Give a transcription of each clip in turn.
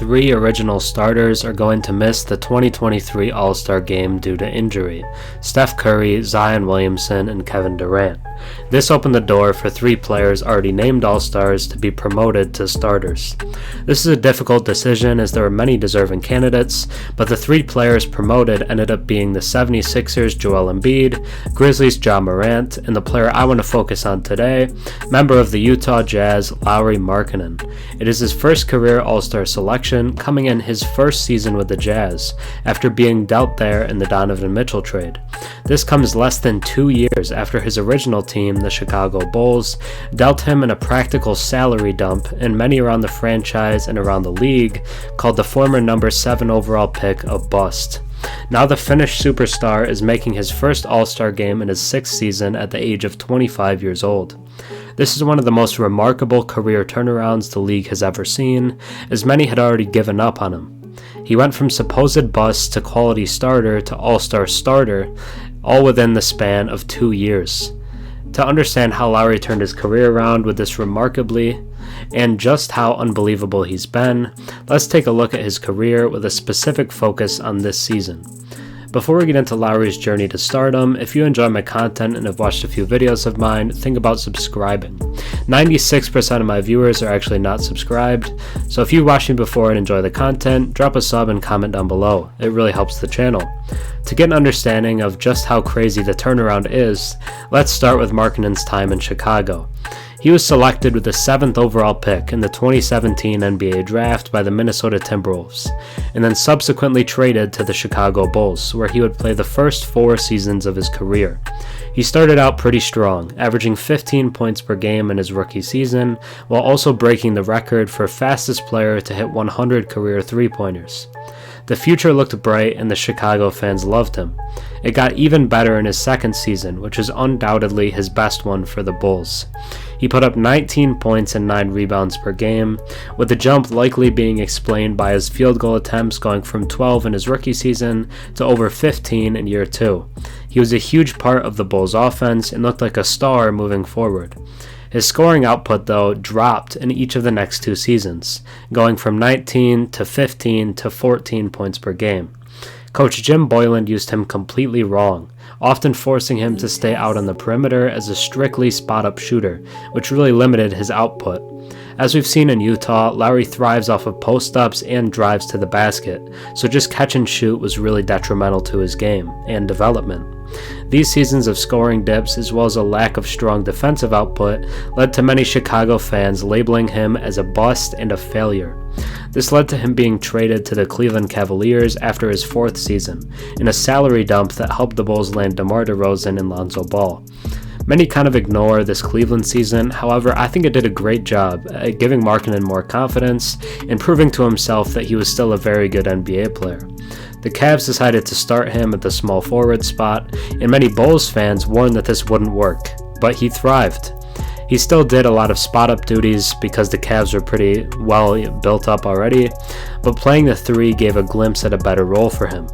three original starters are going to miss the 2023 All-Star Game due to injury: Steph Curry, Zion Williamson, and Kevin Durant. This opened the door for three players already named All-Stars to be promoted to starters. This is a difficult decision as there are many deserving candidates, but the three players promoted ended up being the 76ers' Joel Embiid, Grizzlies' Ja Morant, and the player I want to focus on today, member of the Utah Jazz, Lauri Markkanen. It is his first career All-Star selection, coming in his first season with the Jazz, after being dealt there in the Donovan Mitchell trade. This comes less than 2 years after his original team, the Chicago Bulls, dealt him in a practical salary dump, and many around the franchise and around the league called the former number 7 overall pick a bust. Now the Finnish superstar is making his first All-Star game in his 6th season at the age of 25 years old. This is one of the most remarkable career turnarounds the league has ever seen, as many had already given up on him. He went from supposed bust to quality starter to All-Star starter, all within the span of 2 years. To understand how Lauri turned his career around with this remarkably, and just how unbelievable he's been, let's take a look at his career with a specific focus on this season. Before we get into Lauri's journey to stardom, if you enjoy my content and have watched a few videos of mine, think about subscribing. 96% of my viewers are actually not subscribed, so if you watched me before and enjoy the content, drop a sub and comment down below. It really helps the channel. To get an understanding of just how crazy the turnaround is, let's start with Markkanen's time in Chicago. He was selected with the 7th overall pick in the 2017 NBA draft by the Minnesota Timberwolves, and then subsequently traded to the Chicago Bulls, where he would play the first 4 seasons of his career. He started out pretty strong, averaging 15 points per game in his rookie season, while also breaking the record for fastest player to hit 100 career three-pointers. The future looked bright and the Chicago fans loved him. It got even better in his 2nd season, which is undoubtedly his best one for the Bulls. He put up 19 points and 9 rebounds per game, with the jump likely being explained by his field goal attempts going from 12 in his rookie season to over 15 in year 2. He was a huge part of the Bulls' offense and looked like a star moving forward. His scoring output, though, dropped in each of the next 2 seasons, going from 19 to 15 to 14 points per game. Coach Jim Boylan used him completely wrong, often forcing him to stay out on the perimeter as a strictly spot-up shooter, which really limited his output. As we've seen in Utah, Lauri thrives off of post-ups and drives to the basket, so just catch and shoot was really detrimental to his game and development. These seasons of scoring dips, as well as a lack of strong defensive output, led to many Chicago fans labeling him as a bust and a failure. This led to him being traded to the Cleveland Cavaliers after his 4th season, in a salary dump that helped the Bulls land DeMar DeRozan and Lonzo Ball. Many kind of ignore this Cleveland season, however, I think it did a great job at giving Markkanen more confidence and proving to himself that he was still a very good NBA player. The Cavs decided to start him at the small forward spot, and many Bulls fans warned that this wouldn't work, but he thrived. He still did a lot of spot-up duties because the Cavs were pretty well built up already, but playing the 3 gave a glimpse at a better role for him.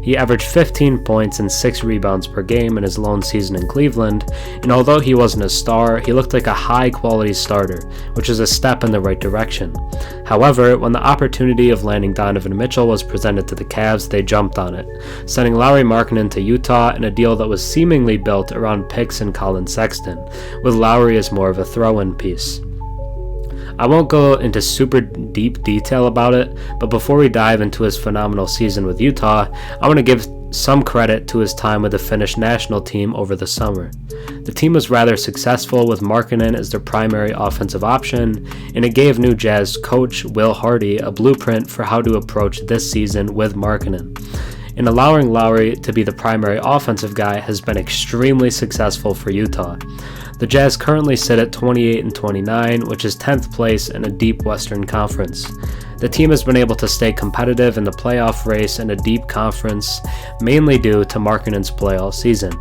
He averaged 15 points and 6 rebounds per game in his lone season in Cleveland, and although he wasn't a star, he looked like a high-quality starter, which is a step in the right direction. However, when the opportunity of landing Donovan Mitchell was presented to the Cavs, they jumped on it, sending Lauri Markkanen to Utah in a deal that was seemingly built around picks and Colin Sexton, with Lauri as more of a throw-in piece. I won't go into super deep detail about it, but before we dive into his phenomenal season with Utah, I want to give some credit to his time with the Finnish national team over the summer. The team was rather successful with Markkanen as their primary offensive option, and it gave new Jazz coach Will Hardy a blueprint for how to approach this season with Markkanen. And allowing Lauri to be the primary offensive guy has been extremely successful for Utah. The Jazz currently sit at 28-29, which is 10th place in a deep Western Conference. The team has been able to stay competitive in the playoff race in a deep conference, mainly due to Markkanen's play all season.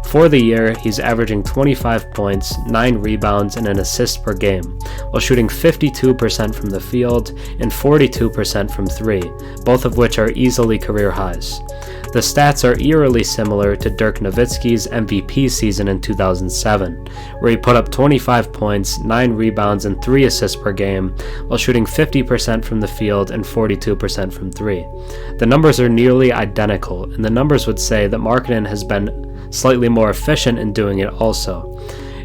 For the year, he's averaging 25 points, 9 rebounds, and an assist per game, while shooting 52% from the field and 42% from 3, both of which are easily career highs. The stats are eerily similar to Dirk Nowitzki's MVP season in 2007, where he put up 25 points, 9 rebounds, and 3 assists per game, while shooting 50% from the field and 42% from 3. The numbers are nearly identical, and the numbers would say that Markkanen has been slightly more efficient in doing it also.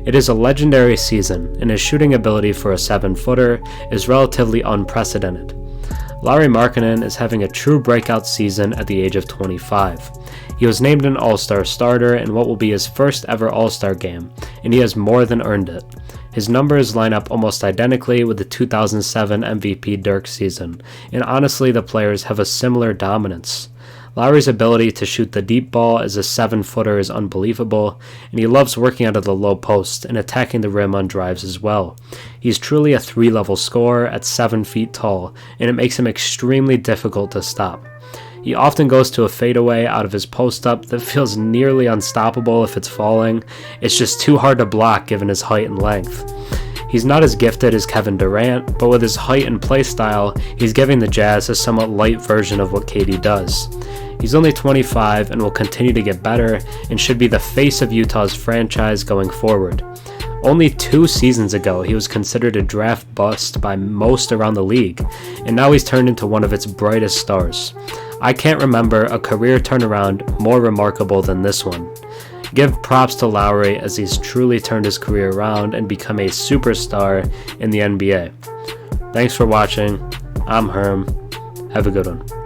It is a legendary season, and his shooting ability for a 7-footer is relatively unprecedented. Lauri Markkanen is having a true breakout season at the age of 25. He was named an All-Star starter in what will be his first ever All-Star game, and he has more than earned it. His numbers line up almost identically with the 2007 MVP Dirk season, and honestly the players have a similar dominance. Lauri's ability to shoot the deep ball as a 7-footer is unbelievable, and he loves working out of the low post and attacking the rim on drives as well. He's truly a 3-level scorer at 7 feet tall, and it makes him extremely difficult to stop. He often goes to a fadeaway out of his post-up that feels nearly unstoppable if it's falling. It's just too hard to block given his height and length. He's not as gifted as KEcin Durant, but with his height and playstyle, he's giving the Jazz a somewhat light version of what KD does. He's only 25 and will continue to get better and should be the face of Utah's franchise going forward. Only 2 seasons ago, he was considered a draft bust by most around the league, and now he's turned into one of its brightest stars. I can't remember a career turnaround more remarkable than this one. Give props to Lauri as he's truly turned his career around and become a superstar in the NBA. Thanks for watching. I'm Herm. Have a good one.